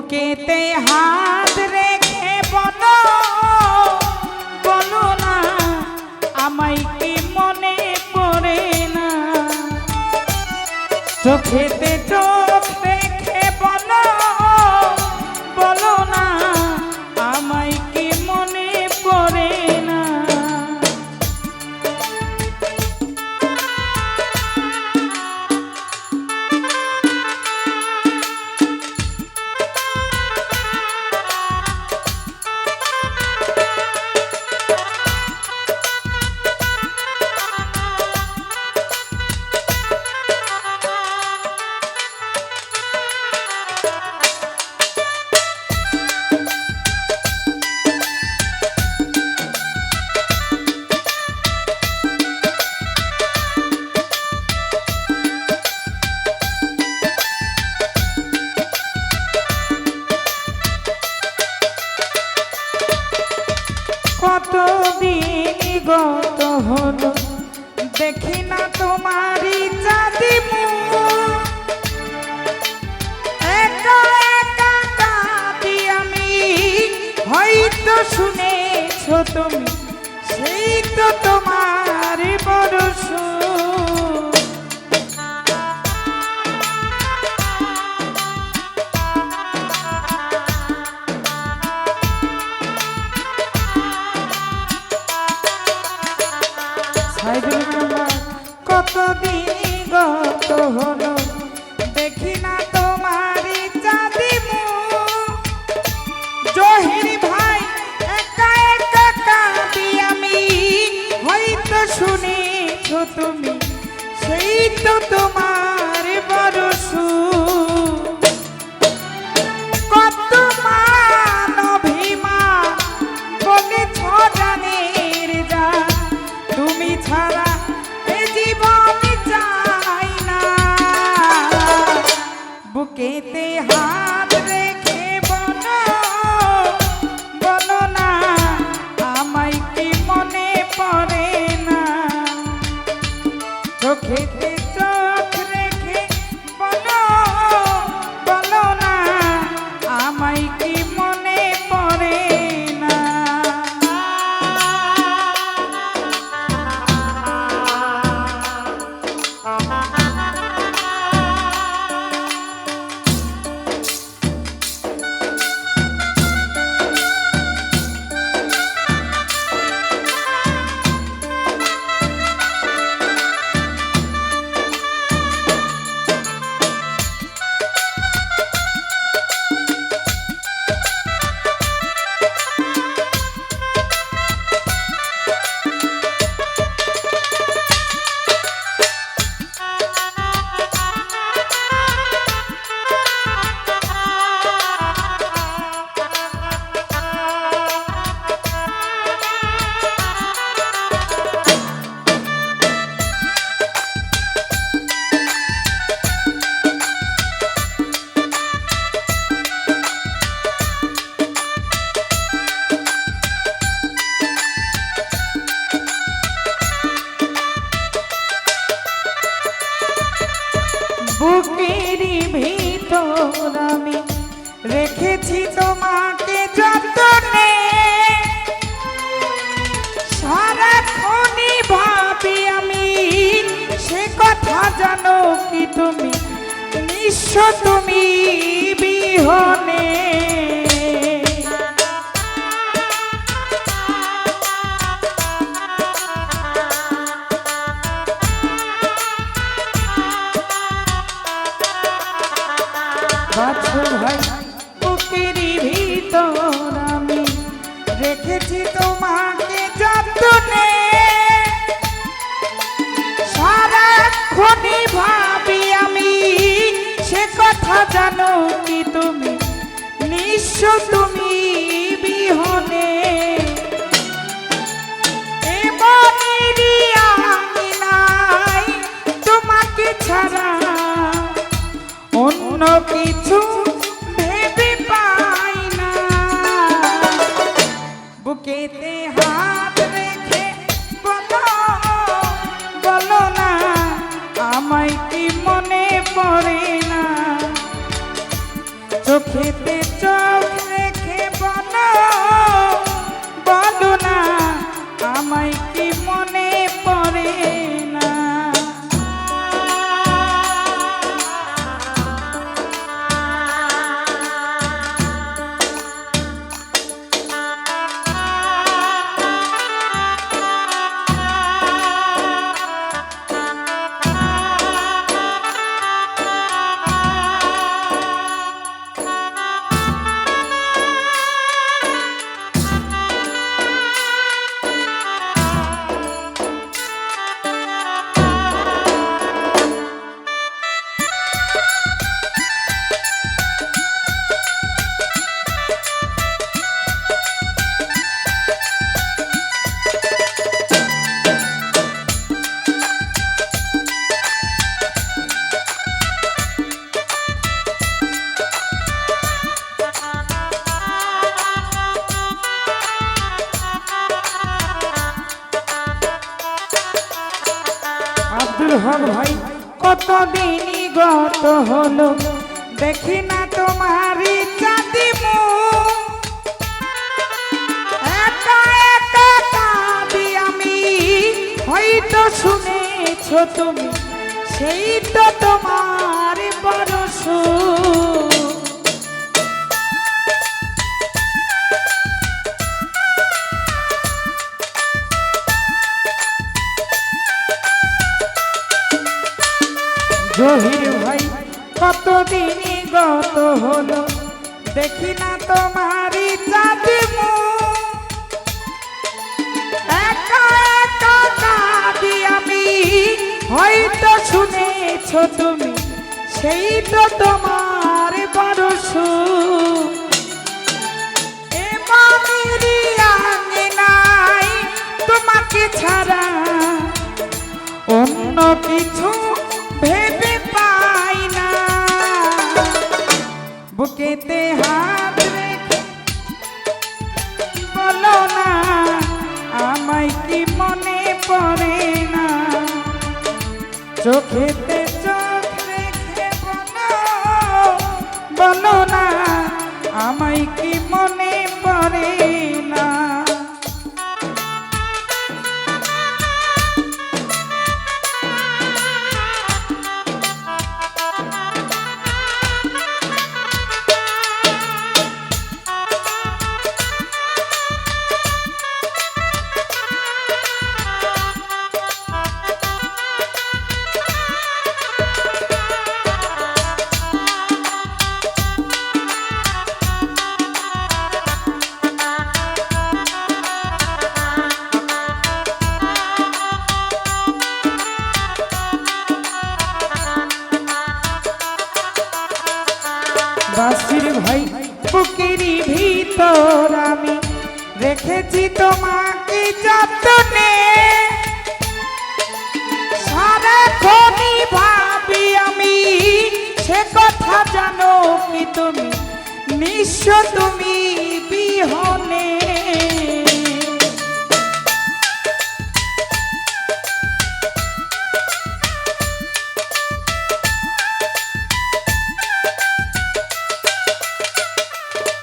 বুকেতে হাত রেখে বলো বলো না আমায় কি মনে পড়ে না চোখেতে চোখ রেখে বলো বলো না আমায় কি মনে পড়ে না কতদিন গত হলো দেখি না তোমারই চাঁদি মুখ একা একা কাঁদি আমি হয়তো শুনেছো তুমি সেই তো তোমার বড় সুখ কতদিন গত হলো দেখি না তোমারই চাঁদি মুখ জহির ভাই একা একা কাঁদি আমি হয়তো শুনেছো তুমি সেই তো তোমার বড় সুখ কত মান অভিমান বলেছ জানের যা তুমি ছাড়া বুকেতে হাত রেখে বলো বলো না আমায় কি মনে পড়ে না চোখেতে চোখ রেখে বলো বলো না আমায় কি মনে পড়ে না বুকেরই ভিতর আমি রেখেছি তোমাকে যতনে সারাক্ষণই ভাবি আমি সে কথা জানো কি তুমি নিঃস্ব তুমি বিহনে ভাই বুকেরই ভিতর আমি রেখেছি তোমাকে যতনে সারাক্ষণই ভাবি আমি সে কথা জানো কি তুমি নিঃস্ব তুমি বিহনে এমনেরই আঙিনায় তোমাকে ছাড়া অন্য কিছু ভেবে পাই না বুকেতে হাত রেখে বলো বলো না আমায় কি মনে পড়ে না চোখেতে চোখ রেখে বলো বলো না আমায় কি মনে পড়ে না। আব্দুল হক ভাই কতদিনই গত হলো দেখি না তোমারই চাঁদিমু, একা একা কাঁদি আমি, হয়তো শুনেছ তুমি সেই তো তোমার বরস। জহির ভাই কতদিনই গত হলো দেখি না তোমারই চাঁদিমু, একা একা কাঁদি আমি, হয়তো শুনেছ তুমি সেই তো তোমার বরস। এ মনেরই আঙিনায় তোমাকে ছাড়া অন্য কিছু ভেবে পাই না, বুকেতে হাত রেখে বলো না আমায় কি মনে পড়ে না, চোখেতে চোখ রেখে বলো বলো না আমায় কি মনে পড়ে না। বাসির ভাই বুকেরই ভিতর আমি রেখেছি তোমাকে যত্নে, সারাক্ষণই ভাবি আমি সে কথা জানো কি তুমি নিঃস্ব তুমি বিহনে।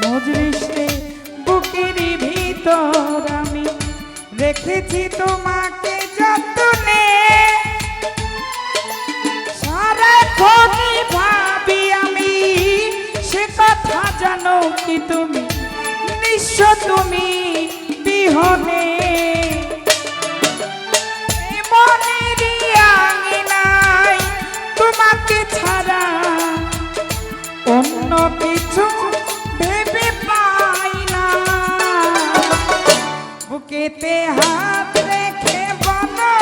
মজলিসে বুকেরই ভিতর আমি রেখেছি তোমাকে যত্নে, সারাক্ষণই ভাবি আমি সে কথা জানো কি তুমি নিঃস্ব তুমি বিহনে। মনেরই আঙিনায় তোমাকে ছাড়া অন্য কিছু ভেবে পাই না, বুকেতে হাত রেখে বলো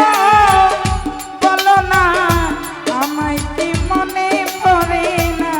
বলো না আমায় কি মনে পড়ে না।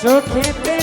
চোখেতে